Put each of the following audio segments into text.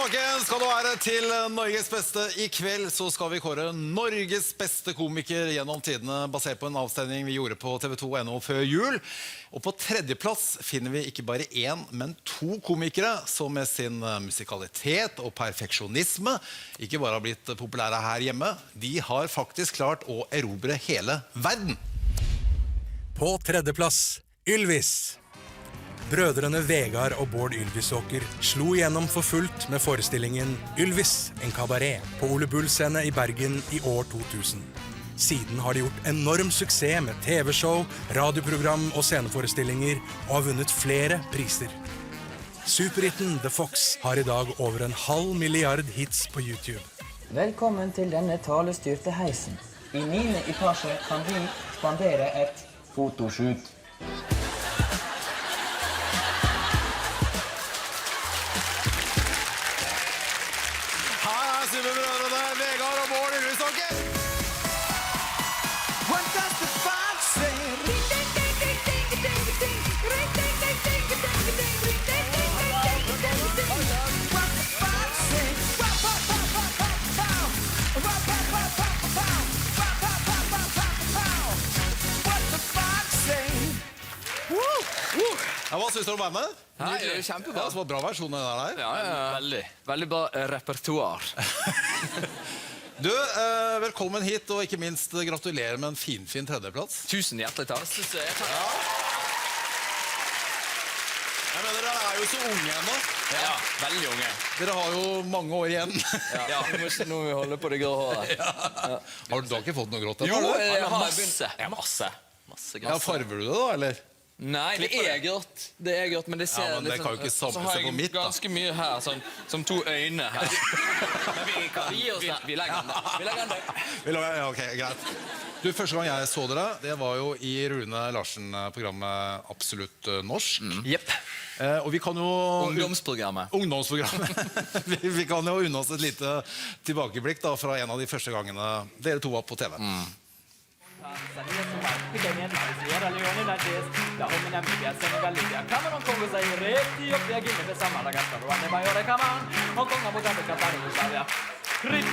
Tilbake skal du være til Norges beste. I kveld så skal vi kåre Norges beste komiker gjennom tidene, basert på en avstemning vi gjorde på TV2.no før jul. Og på tredjeplass finner vi ikke bare én, men to komikere som med sin musikalitet og perfeksjonisme ikke bare har blitt populære her hjemme, de har faktisk klart å erobre hele verden. På tredjeplass, Ylvis. Brødrene Vegard og Bård Ylvisåker slo igjennom for fullt med forestillingen Ylvis, en kabaret på Ole Bull-scene i Bergen i år 2000. Siden har de gjort enorm suksess med TV-show, radioprogram og sceneforestillinger og har vunnet flere priser. Superhitten The Fox har i dag over 500 milliard hits på YouTube. Velkommen til denne talestyrte heisen. I 9. etasje kan vi spandere et fotoshoot. Superbrødrene Vegard og Bård Ylvisåker. What does the fox say? Ring ding ding ding ding ding ding. Ring ding ding ding ding ding ding. Ring ding ding ding ding ding ding. What the fox say? Pow pow pow pow pow pow. Pow pow pow pow pow. Pow pow pow pow pow pow. What the fox say? Ja, hva synes du om å være med? Nei, det er kjempebra. Ja, så var bra versjon der. Veldig bra repertoar. Du, velkommen hit, og ikke minst gratulerer med en fin tredjeplass. Tusen hjertelig takk. Jeg mener, dere er jo så unge ennå. Ja, veldig unge. Dere har jo mange år igjen. Ja, nå må vi holde på det grå håret. Har du ikke fått noe grått? Jo, jeg har Masse Ja, grått. farver du det da, eller? Nei, det er grått. Det er grått, men det ser Ja, men det kan jo ikke samle så har seg på jeg midt, da. ganske mye her, sånn, som to øyne her. Men vi gir oss det. Vi legger den der. Vi legger den der. Ja, ok, greit. Du, første gang jeg så dere, det var jo i Rune Larsen-programmet Absolutt Norsk. Jepp. Og vi kan jo... Ungdomsprogrammet. Ungdomsprogrammet. vi kan jo unne oss et lite tilbakeblikk da, fra en av de første gangene dere to var på TV.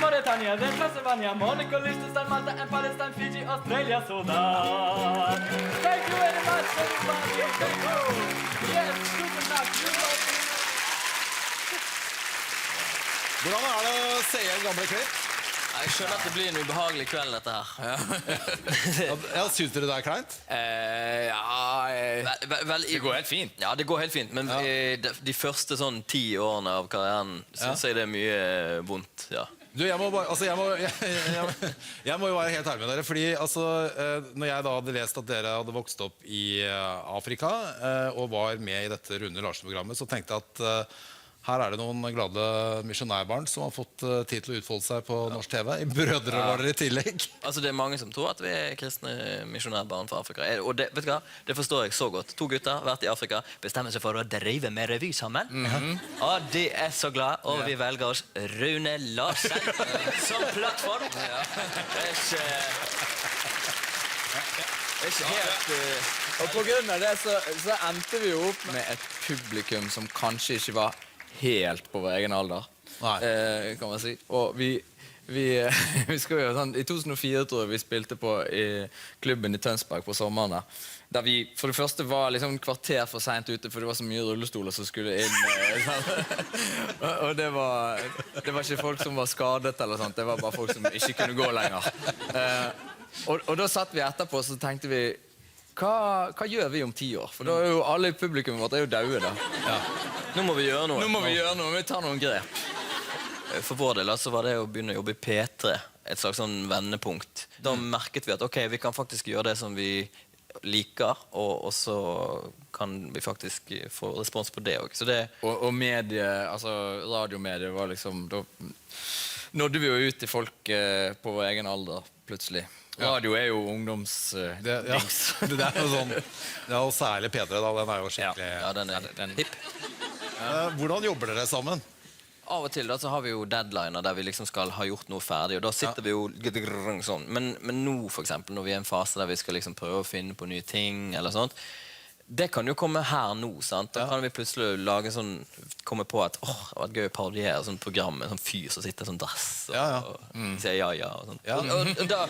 Mauritania, Transylvania, Monaco, Liechtenstein, Malta, and Palestine, Fiji, Australia, Sudan. Thank you very much, everybody. Thank you. Yes, tusen takk. Hvordan er det å se igjen gamle klipp? Jeg skjønner at det blir en ubehagelig kveld, dette her. Ja, synes dere det er kleint? Det går helt fint. Ja, det går helt fint, men de første sånn 10 årene av karrieren synes jeg det er mye vondt, ja. Du, jeg må jo være helt ærlig med dere, fordi altså, når jeg da hadde lest at dere hadde vokst opp i Afrika og var med i dette Rune Larsen-programmet, så tenkte jeg at her er det noen glade misjonærbarn som har fått tid til å utfolde seg på norsk TV. I brødre var dere i tillegg. Altså, det er mange som tror at vi er kristne misjonærbarn fra Afrika. Og det, vet du hva? Det forstår jeg så godt. 2 gutter, vært i Afrika, bestemmer seg for å drive med revy sammen. Og de er så glad, og vi velger oss Rune Larsen som plattform. Det er ikke helt... Og på grunn av det så endte vi jo opp med et publikum som kanskje ikke var helt på vår egen alder, kan man si. Og vi skal jo sånn, i 2004 tror jeg vi spilte på i klubben i Tønsberg på sommeren der vi for det første var liksom kvarter for sent ute, for det var så mye rullestoler som skulle inn. Og det var ikke folk som var skadet eller sånt, det var bare folk som ikke kunne gå lenger. Og da satt vi etterpå, så tenkte vi, hva gjør vi om 10 år? For da er jo alle i publikum vårt er jo døde da. Nå må vi gjøre noe. Nå må vi gjøre noe, vi tar noen grep. For vår del så var det å begynne å jobbe i P3, et slags sånn vendepunkt. Da merket vi at ok, vi kan faktisk gjøre det som vi liker, og så kan vi faktisk få respons på det også. Så det... Og medie, altså radiomedie var liksom, da nådde vi jo ut til folk på vår egen alder plutselig. Radio er jo ungdomsdings. Det er jo sånn, det er jo særlig P3 da, den er jo skikkelig... Ja, den er hipp. Hvordan jobber dere sammen? Av og til da, så har vi jo deadliner der vi liksom skal ha gjort noe ferdig, og da sitter vi jo sånn. Men nå for eksempel, når vi er i en fase der vi skal liksom prøve å finne på nye ting eller sånt, det kan jo komme her nå, sant? Da kan vi plutselig lage sånn, komme på at, det var et gøy å parodiere sånn program med en sånn fyr som sitter i sånn dress og sier ja og sånt. Og da,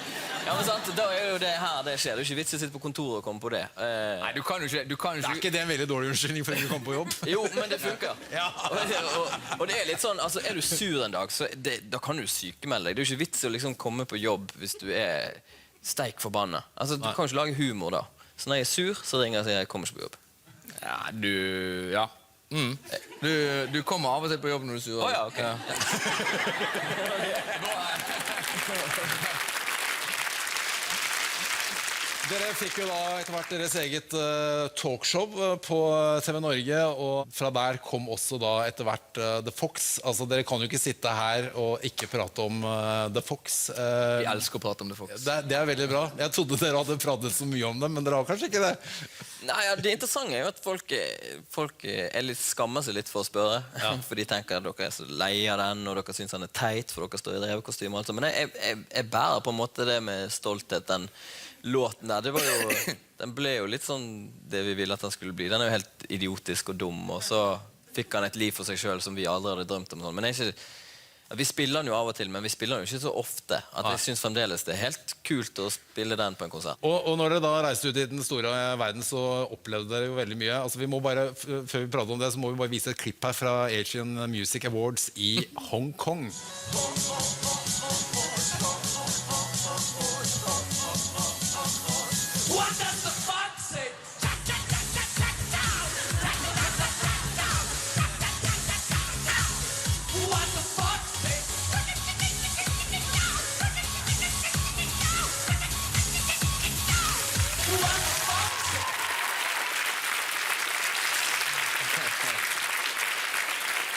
men sant, da er jo det her det skjer. Det er jo ikke vits å sitte på kontoret og komme på det. Nei, du kan jo ikke... Det er ikke det en veldig dårlig unnskyldning for ikke å komme på jobb? Jo, men det funker. Og det er litt sånn, altså er du sur en dag, så da kan du sykemelde deg. Det er jo ikke vits å liksom komme på jobb hvis du er steik forbannet. Altså, du kan jo ikke lage humor da. Så når jeg er sur, så ringer jeg og sier jeg kommer ikke på jobb. Ja. Du kommer av og til på jobb når du er sur. Ja, ok. Dere fikk jo da etter hvert deres eget talkshow på TV Norge, og fra der kom også da etter hvert The Fox. Altså, dere kan jo ikke sitte her og ikke prate om The Fox. Vi elsker å prate om The Fox. Det er veldig bra. Jeg trodde dere hadde pratet så mye om det, men dere har kanskje ikke det? Nei, det interessante er jo at folk skammer seg litt for å spørre. For de tenker at dere er så lei av den, og dere synes han er teit, for dere står i drevekostyme og alt sånt. Men jeg bærer på en måte det med stolthet, den låten der, den ble jo litt sånn det vi ville at den skulle bli. Den er jo helt idiotisk og dum, og så fikk han et liv for seg selv som vi aldri hadde drømt om. Men vi spiller den jo av og til, men vi spiller den jo ikke så ofte at jeg synes fremdeles det er helt kult å spille den på en konsert. Og når dere da reiste ut i den store verden, så opplevde dere jo veldig mye. Altså, vi må bare, før vi prater om det, så må vi bare vise et klipp her fra Asian Music Awards i Hong Kong.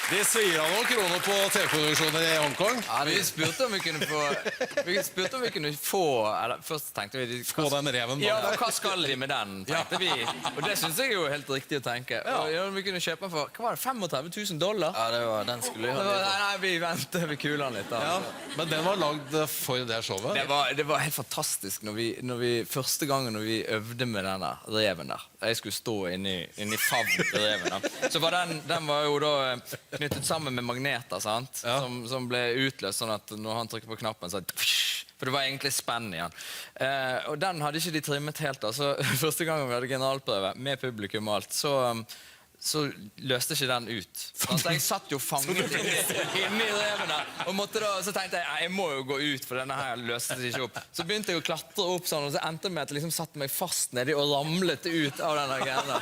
De svir av noen kroner på TV-produksjoner i Hongkong. Ja, vi spurte om vi kunne få eller, først tenkte vi Få den reven. Ja, hva skal de med den, tenkte vi. Og det synes jeg jo helt riktig å tenke. Og vi kunne kjøpe den for, hva var det, $35,000? Ja, den skulle jeg ha. Nei, vi venter, vi kuler den litt da. Men den var lagd for det showet? Det var helt fantastisk når vi første gangen når vi øvde med denne reven der. Jeg skulle stå inni favn til reven der. Så var den var jo da knyttet sammen med magneter, sant? Som ble utløst sånn at når han trykker på knappen så for det var egentlig spenn igjen. Og den hadde ikke de trimmet helt da. Så første gangen vi hadde generalprøve med publikum og alt, så løste ikke den ut. Så jeg satt jo fanget inni reven der, og så tenkte jeg må jo gå ut, for denne her løste seg ikke opp. Så begynte jeg å klatre opp sånn, og så endte med at jeg liksom satte meg fast nedi og ramlet ut av denne greien der.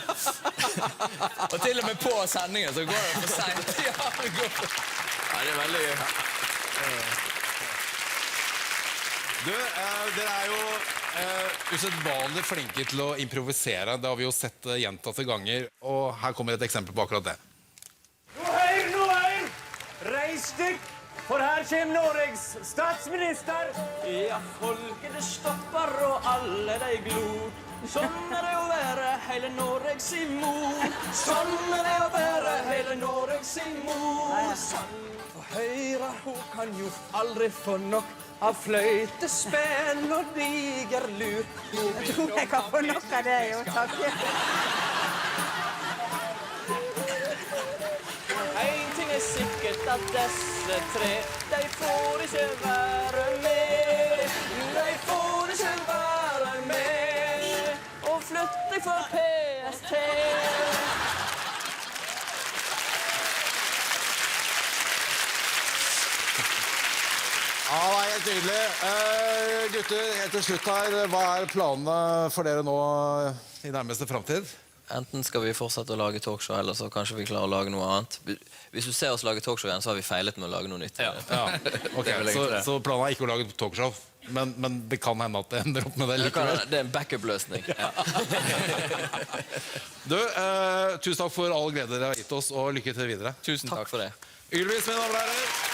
Og til og med på sendingen så går det for sent. Ja, det er veldig gøy. Dere er jo usedvanlig flinke til å improvisere. Det har vi jo sett gjentatte ganger. Og her kommer et eksempel på akkurat det. Nå hør! Reis dykk, for her kommer Norges statsminister. Ja, folket det stopper, og alle de glor. Sånn er det å være hele Norges mor. Sånn er det å være hele Norges mor. For Høyre, hun kan jo aldri få nok av fløytespill og diger lur. Jeg tror jeg kan få nok av det, jo, takk. En ting er sikkert at disse tre, de får ikke være med. De får ikke være med. Og flytt deg for PST. Ja, det er helt tydelig. Gutter, helt til slutt her, hva er planene for dere nå i nærmeste fremtid? Enten skal vi fortsette å lage talkshow, eller så kanskje vi klarer å lage noe annet. Hvis du ser oss lage talkshow igjen, så har vi feilet med å lage noe nytt. Okay, så planen er ikke å lage talkshow, men det kan hende at det ender opp med det likevel. Det er en backup-løsning. Tusen takk for all glede dere har gitt oss, og lykke til videre. Tusen takk for det. Ylvis, mine damer og herrer.